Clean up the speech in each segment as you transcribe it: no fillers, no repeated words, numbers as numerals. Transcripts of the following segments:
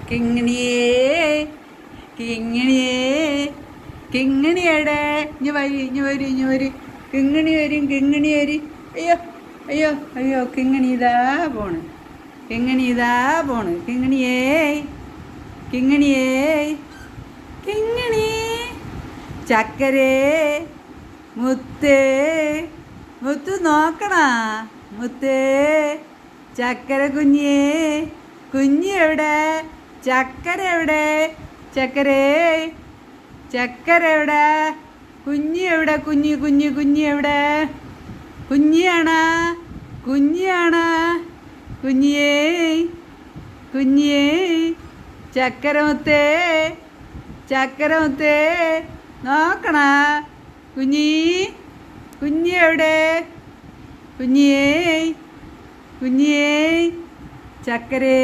കിങ്ങിണിയേ കിങ്ങിണിയേ കിങ്ങിണിയടെ ഇഞ്ഞ് വരി ഇഞ്ഞ് വരി ഇഞ്ഞ് വരി കിങ്ങിണി വരും കിങ്ങിണി വരി. അയ്യോ അയ്യോ അയ്യോ കിങ്ങിണി ഇതാ പോണ് കിങ്ങിണി ഇതാ പോണ് കിങ്ങിണിയേ കിങ്ങിണിയേ കിങ്ങിണി ചക്കരേ മുത്തേ മുത്തു നോക്കണ മുത്തേ ചക്കര കുഞ്ഞേ കുഞ്ഞ് എവിടെ ചക്കര എവിടെ ചക്കരേ ചക്കര എവിടെ കുഞ്ഞ് എവിടെ കുഞ്ഞ് കുഞ്ഞ് കുഞ്ഞ് എവിടെ കുഞ്ഞിയാണ് കുഞ്ഞിയാണ് കുഞ്ഞിയേ കുഞ്ഞിയേ ചക്കരമുത്തേ ചക്കരമുത്തേ നോക്കണ കുഞ്ഞി കുഞ്ഞി എവിടെ കുഞ്ഞിയേ കുഞ്ഞിയേ ചക്കരേ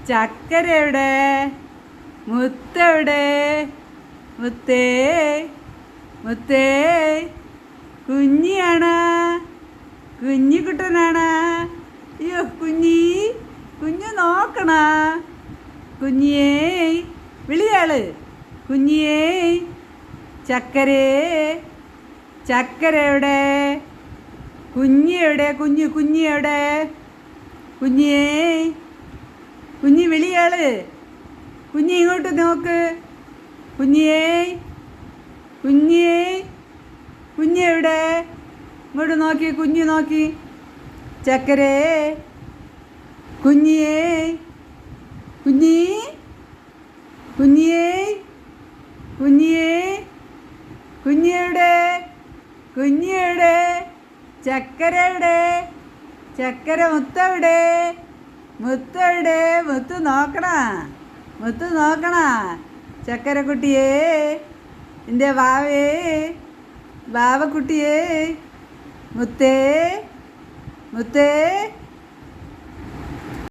ചക്കര എവിടെ മുത്തെവിടെ മുത്തേ മുത്തേ കുഞ്ഞിയാണ് കുഞ്ഞിക്കുട്ടനാണ്. അയ്യോ കുഞ്ഞി കുഞ്ഞ് നോക്കണ കുഞ്ഞിയേ വിളിയാള് കുഞ്ഞിയേ ചക്കരേ ചക്കര എവിടെ കുഞ്ഞി എവിടെ കുഞ്ഞ് കുഞ്ഞി എവിടെ കുഞ്ഞിയേ കുഞ്ഞി വിളിയാള് കുഞ്ഞി ഇങ്ങോട്ട് നോക്ക് കുഞ്ഞിയേ കുഞ്ഞിയേ കുഞ്ഞി എവിടെ ഇങ്ങോട്ട് നോക്കി കുഞ്ഞി നോക്കി ചക്കരേ കുഞ്ഞിയേ കുഞ്ഞി കുഞ്ഞിയേ കുഞ്ഞിയേ കുഞ്ഞിയെവിടെ കുഞ്ഞിയെവിടെ ചക്കര എവിടെ ചക്കര മുത്തെവിടെ മുത്തെവിടെ മുത്ത് നോക്കണ മുത്ത് നോക്കണ ചക്കരക്കുട്ടിയേ എൻ്റെ വാവേ വാവക്കുട്ടിയേ മുത്തേ മുത്തേ